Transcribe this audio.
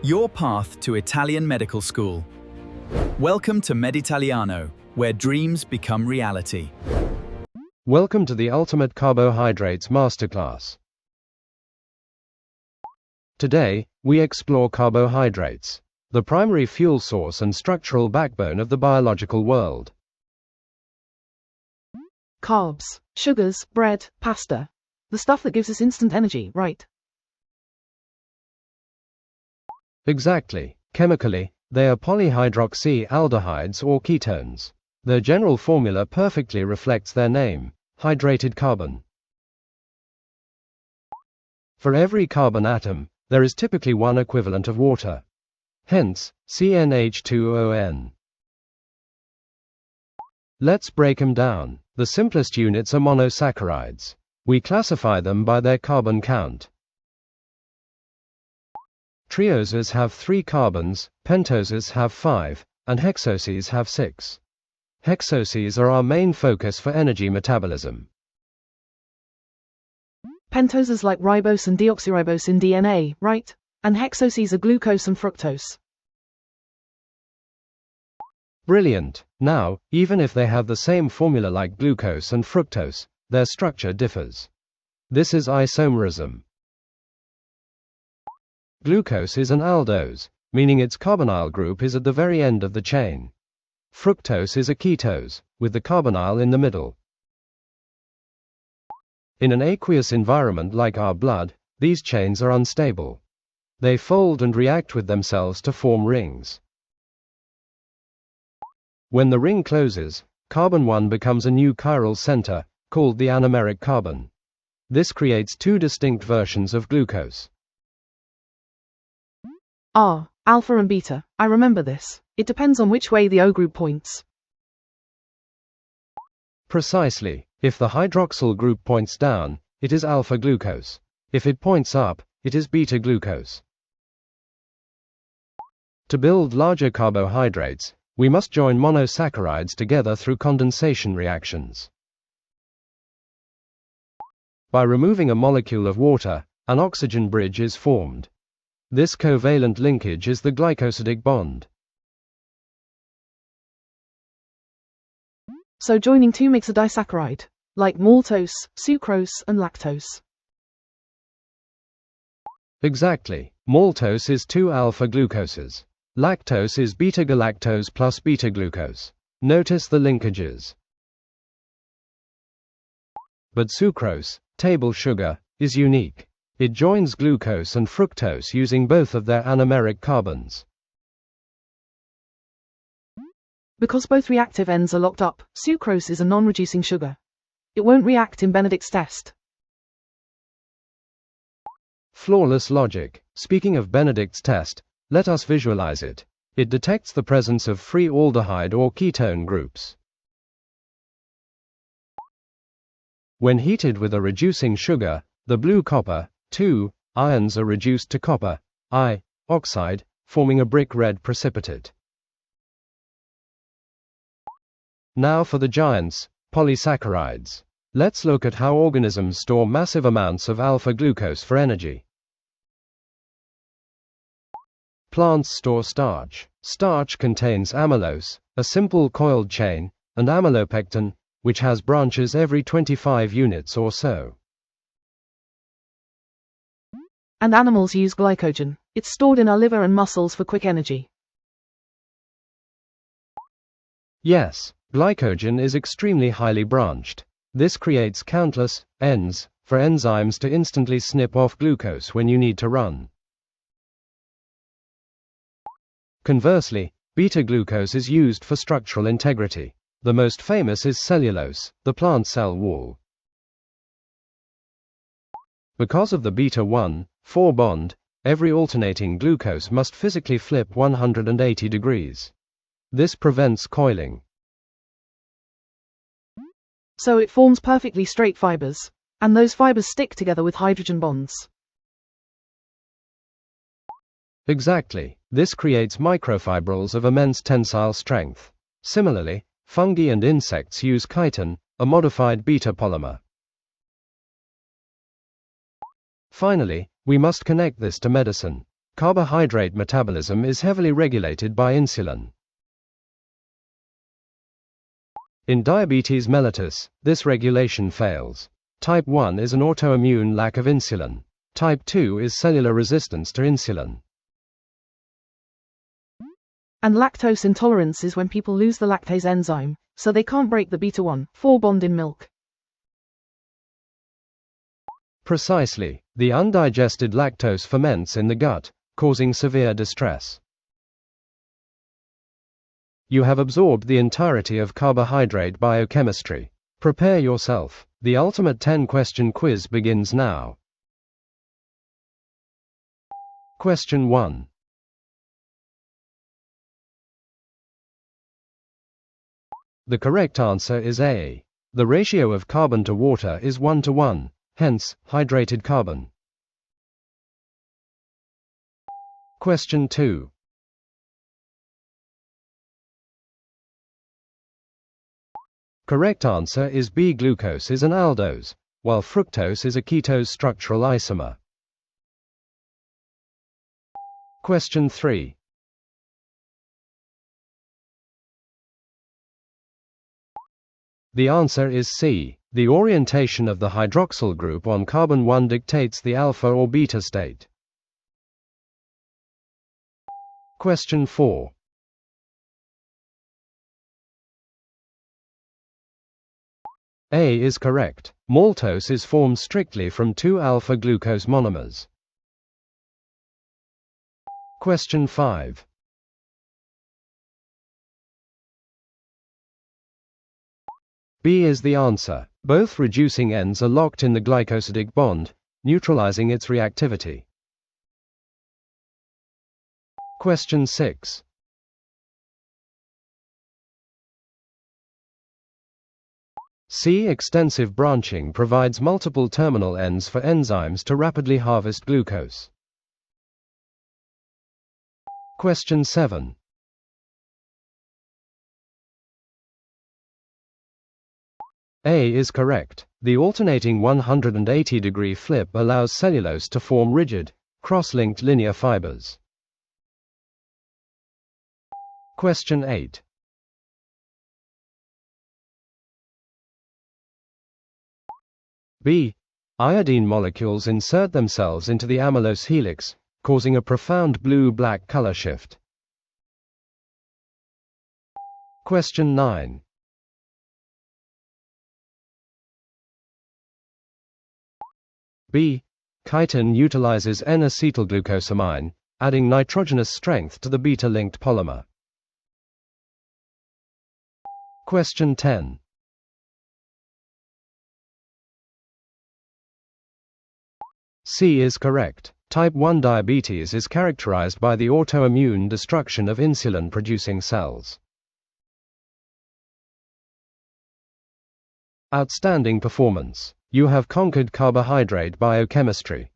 Your path to Italian medical school. Welcome to Meditaliano, where dreams become reality. Welcome to the Ultimate Carbohydrates Masterclass. Today, we explore carbohydrates, the primary fuel source and structural backbone of the biological world. Carbs, sugars, bread, pasta. The stuff that gives us instant energy, right? Exactly. Chemically, they are polyhydroxy-aldehydes or ketones. Their general formula perfectly reflects their name, hydrated carbon. For every carbon atom, there is typically one equivalent of water. Hence, CnH2ON. Let's break them down. The simplest units are monosaccharides. We classify them by their carbon count. Trioses have 3 carbons, pentoses have 5, and hexoses have 6. Hexoses are our main focus for energy metabolism. Pentoses like ribose and deoxyribose in DNA, right? And hexoses are glucose and fructose. Brilliant. Now, even if they have the same formula like glucose and fructose, their structure differs. This is isomerism. Glucose is an aldose, meaning its carbonyl group is at the very end of the chain. Fructose is a ketose, with the carbonyl in the middle. In an aqueous environment like our blood, these chains are unstable. They fold and react with themselves to form rings. When the ring closes, carbon 1 becomes a new chiral center, called the anomeric carbon. This creates 2 distinct versions of glucose. Alpha and beta. I remember this. It depends on which way the O group points. Precisely. If the hydroxyl group points down, it is alpha glucose. If it points up, it is beta glucose. To build larger carbohydrates, we must join monosaccharides together through condensation reactions. By removing a molecule of water, an oxygen bridge is formed. This covalent linkage is the glycosidic bond. So joining 2 makes a disaccharide, like maltose, sucrose, and lactose. Exactly. Maltose is 2 alpha glucoses. Lactose is beta-galactose plus beta-glucose. Notice the linkages. But sucrose, table sugar, is unique. It joins glucose and fructose using both of their anomeric carbons. Because both reactive ends are locked up, sucrose is a non-reducing sugar. It won't react in Benedict's test. Flawless logic. Speaking of Benedict's test, let us visualize it. It detects the presence of free aldehyde or ketone groups. When heated with a reducing sugar, the blue copper, 2, ions are reduced to copper, I, oxide, forming a brick-red precipitate. Now for the giants, polysaccharides. Let's look at how organisms store massive amounts of alpha glucose for energy. Plants store starch. Starch contains amylose, a simple coiled chain, and amylopectin, which has branches every 25 units or so. And animals use glycogen. It's stored in our liver and muscles for quick energy. Yes, glycogen is extremely highly branched. This creates countless ends for enzymes to instantly snip off glucose when you need to run. Conversely, beta-glucose is used for structural integrity. The most famous is cellulose, the plant cell wall. Because of the beta-1,4 bond, every alternating glucose must physically flip 180 degrees. This prevents coiling. So it forms perfectly straight fibers. And those fibers stick together with hydrogen bonds. Exactly. This creates microfibrils of immense tensile strength. Similarly, fungi and insects use chitin, a modified beta polymer. Finally, we must connect this to medicine. Carbohydrate metabolism is heavily regulated by insulin. In diabetes mellitus, this regulation fails. Type 1 is an autoimmune lack of insulin. Type 2 is cellular resistance to insulin. And lactose intolerance is when people lose the lactase enzyme, so they can't break the beta-1,4 bond in milk. Precisely, the undigested lactose ferments in the gut, causing severe distress. You have absorbed the entirety of carbohydrate biochemistry. Prepare yourself. The ultimate 10-question quiz begins now. Question 1. The correct answer is A. The ratio of carbon to water is 1:1, hence, hydrated carbon. Question 2. Correct answer is B. Glucose is an aldose, while fructose is a ketose structural isomer. Question 3. The answer is C. The orientation of the hydroxyl group on carbon 1 dictates the alpha or beta state. Question 4. A is correct. Maltose is formed strictly from 2 alpha-glucose monomers. Question 5. B is the answer. Both reducing ends are locked in the glycosidic bond, neutralizing its reactivity. Question 6. C. Extensive branching provides multiple terminal ends for enzymes to rapidly harvest glucose. Question 7. A is correct. The alternating 180-degree flip allows cellulose to form rigid, cross-linked linear fibers. Question 8. B. Iodine molecules insert themselves into the amylose helix, causing a profound blue-black color shift. Question 9. B. Chitin utilizes N-acetylglucosamine, adding nitrogenous strength to the beta-linked polymer. Question 10. C is correct. Type 1 diabetes is characterized by the autoimmune destruction of insulin-producing cells. Outstanding performance. You have conquered carbohydrate biochemistry.